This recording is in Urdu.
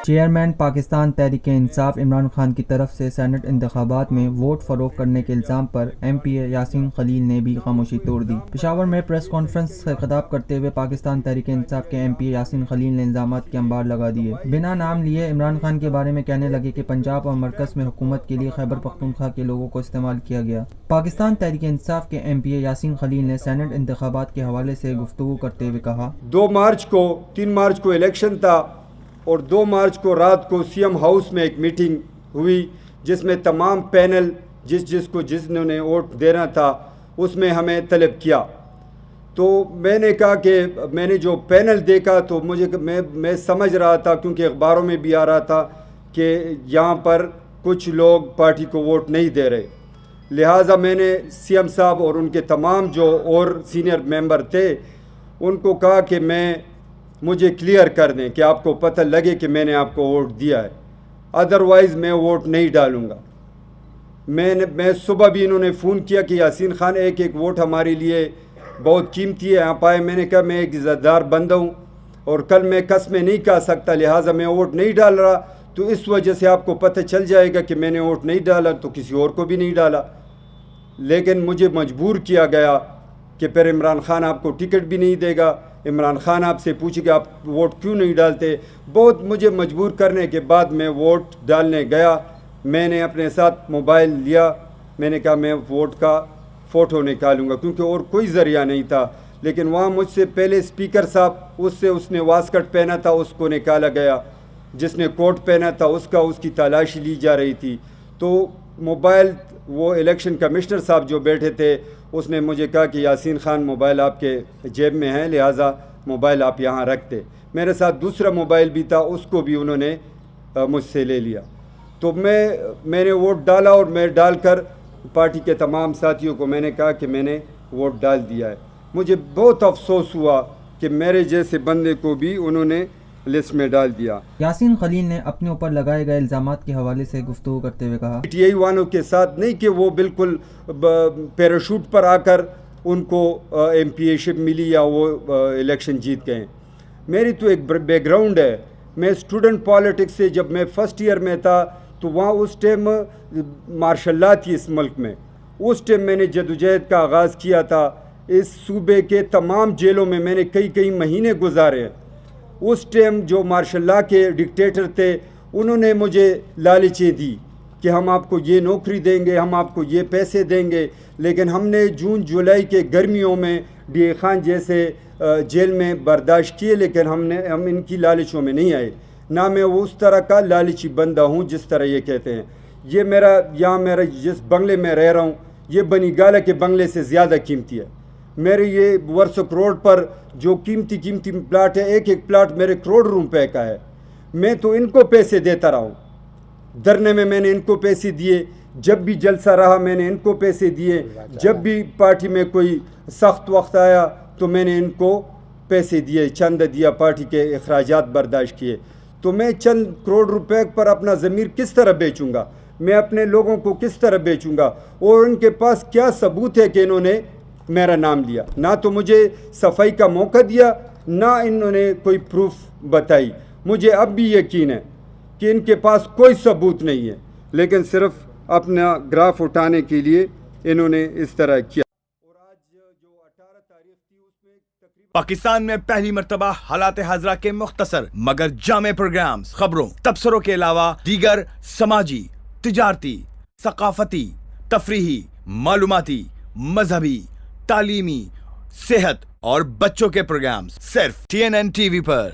چیئرمین پاکستان تحریک انصاف عمران خان کی طرف سے سینٹ انتخابات میں ووٹ فروخت کرنے کے الزام پر ایم پی اے یاسین خلیل نے بھی خاموشی توڑ دی۔ پشاور میں پریس کانفرنس سے خطاب کرتے ہوئے پاکستان تحریک انصاف کے ایم پی اے یاسین خلیل نے الزامات کے انبار لگا دیے۔ بنا نام لیے عمران خان کے بارے میں کہنے لگے کہ پنجاب اور مرکز میں حکومت کے لیے خیبر پختونخوا کے لوگوں کو استعمال کیا گیا۔ پاکستان تحریک انصاف کے ایم پی اے یاسین خلیل نے سینٹ انتخابات کے حوالے سے گفتگو کرتے ہوئے کہا، 3 مارچ کو الیکشن تھا اور 2 مارچ کو رات کو سی ایم ہاؤس میں ایک میٹنگ ہوئی جس میں تمام پینل جس نے ووٹ دینا تھا اس میں ہمیں طلب کیا۔ تو میں نے کہا کہ میں نے جو پینل دیکھا تو میں سمجھ رہا تھا، کیونکہ اخباروں میں بھی آ رہا تھا کہ یہاں پر کچھ لوگ پارٹی کو ووٹ نہیں دے رہے، لہٰذا میں نے سی ایم صاحب اور ان کے تمام جو اور سینئر ممبر تھے ان کو کہا کہ مجھے کلیئر کر دیں کہ آپ کو پتہ لگے کہ میں نے آپ کو ووٹ دیا ہے، ادروائز میں ووٹ نہیں ڈالوں گا۔ میں صبح بھی انہوں نے فون کیا کہ یاسین خان ایک ووٹ ہمارے لیے بہت قیمتی ہے، آپ آئے۔ میں نے کہا میں ایک عزت دار بندہ ہوں اور کل میں قسمیں نہیں کھا سکتا، لہٰذا میں ووٹ نہیں ڈال رہا، تو اس وجہ سے آپ کو پتہ چل جائے گا کہ میں نے ووٹ نہیں ڈالا تو کسی اور کو بھی نہیں ڈالا۔ لیکن مجھے مجبور کیا گیا کہ پھر عمران خان آپ کو ٹکٹ بھی نہیں دے گا، عمران خان آپ سے پوچھے کہ آپ ووٹ کیوں نہیں ڈالتے۔ بہت مجھے مجبور کرنے کے بعد میں ووٹ ڈالنے گیا۔ میں نے اپنے ساتھ موبائل لیا، میں نے کہا میں ووٹ کا فوٹو نکالوں گا کیونکہ اور کوئی ذریعہ نہیں تھا۔ لیکن وہاں مجھ سے پہلے اسپیکر صاحب اس نے واسکٹ پہنا تھا، اس کو نکالا گیا، جس نے کوٹ پہنا تھا اس کی تلاشی لی جا رہی تھی۔ تو موبائل وہ الیکشن کمشنر صاحب جو بیٹھے تھے اس نے مجھے کہا کہ یاسین خان موبائل آپ کے جیب میں ہے، لہٰذا موبائل آپ یہاں رکھتے۔ میرے ساتھ دوسرا موبائل بھی تھا، اس کو بھی انہوں نے مجھ سے لے لیا۔ تو میں نے ووٹ ڈالا اور میں ڈال کر پارٹی کے تمام ساتھیوں کو میں نے کہا کہ میں نے ووٹ ڈال دیا ہے۔ مجھے بہت افسوس ہوا کہ میرے جیسے بندے کو بھی انہوں نے لسٹ میں ڈال دیا۔ یاسین خلیل نے اپنے اوپر لگائے گئے الزامات کے حوالے سے گفتگو کرتے ہوئے کہا، پی ٹی آئی والوں کے ساتھ نہیں کہ وہ بالکل پیراشوٹ پر آ کر ان کو ایم پی اے شپ ملی یا وہ الیکشن جیت گئے۔ میری تو ایک بیک گراؤنڈ ہے، میں اسٹوڈنٹ پالیٹکس سے جب میں فرسٹ ایئر میں تھا تو وہاں اس ٹائم مارشل لا تھی اس ملک میں، اس ٹائم میں نے جدوجہد کا آغاز کیا تھا۔ اس صوبے کے تمام جیلوں میں میں نے کئی مہینے گزارے ہیں۔ اس ٹائم جو مارشل لا کے ڈکٹیٹر تھے انہوں نے مجھے لالچیں دی کہ ہم آپ کو یہ نوکری دیں گے، ہم آپ کو یہ پیسے دیں گے، لیکن ہم نے جون جولائی کے گرمیوں میں ڈی اے خان جیسے جیل میں برداشت کیے، لیکن ہم ان کی لالچوں میں نہیں آئے۔ نہ میں وہ اس طرح کا لالچی بندہ ہوں جس طرح یہ کہتے ہیں۔ یہ میرا جس بنگلے میں رہ رہا ہوں یہ بنی گالا کے بنگلے سے زیادہ قیمتی ہے۔ میرے یہ ورسک روڈ پر جو قیمتی پلاٹ ہے، ایک پلاٹ میرے کروڑ روپے کا ہے۔ میں تو ان کو پیسے دیتا رہا ہوں، دھرنے میں نے ان کو پیسے دیے، جب بھی جلسہ رہا میں نے ان کو پیسے دیے، جب بھی پارٹی میں کوئی سخت وقت آیا تو میں نے ان کو پیسے دیے، چند دیا، پارٹی کے اخراجات برداشت کیے۔ تو میں چند کروڑ روپے پر اپنا ضمیر کس طرح بیچوں گا؟ میں اپنے لوگوں کو کس طرح بیچوں گا؟ اور ان کے پاس کیا ثبوت ہے کہ انہوں نے میرا نام لیا؟ نہ تو مجھے صفائی کا موقع دیا، نہ انہوں نے کوئی پروف بتائی۔ مجھے اب بھی یقین ہے کہ ان کے پاس کوئی ثبوت نہیں ہے، لیکن صرف اپنا گراف اٹھانے کے لیے انہوں نے اس طرح کیا۔ پاکستان میں پہلی مرتبہ حالات حاضرہ کے مختصر مگر جامع پروگرامز، خبروں، تبصروں کے علاوہ دیگر سماجی، تجارتی، ثقافتی، تفریحی، معلوماتی، مذہبی، تعلیمی، صحت اور بچوں کے پروگرامز صرف TNN TV پر۔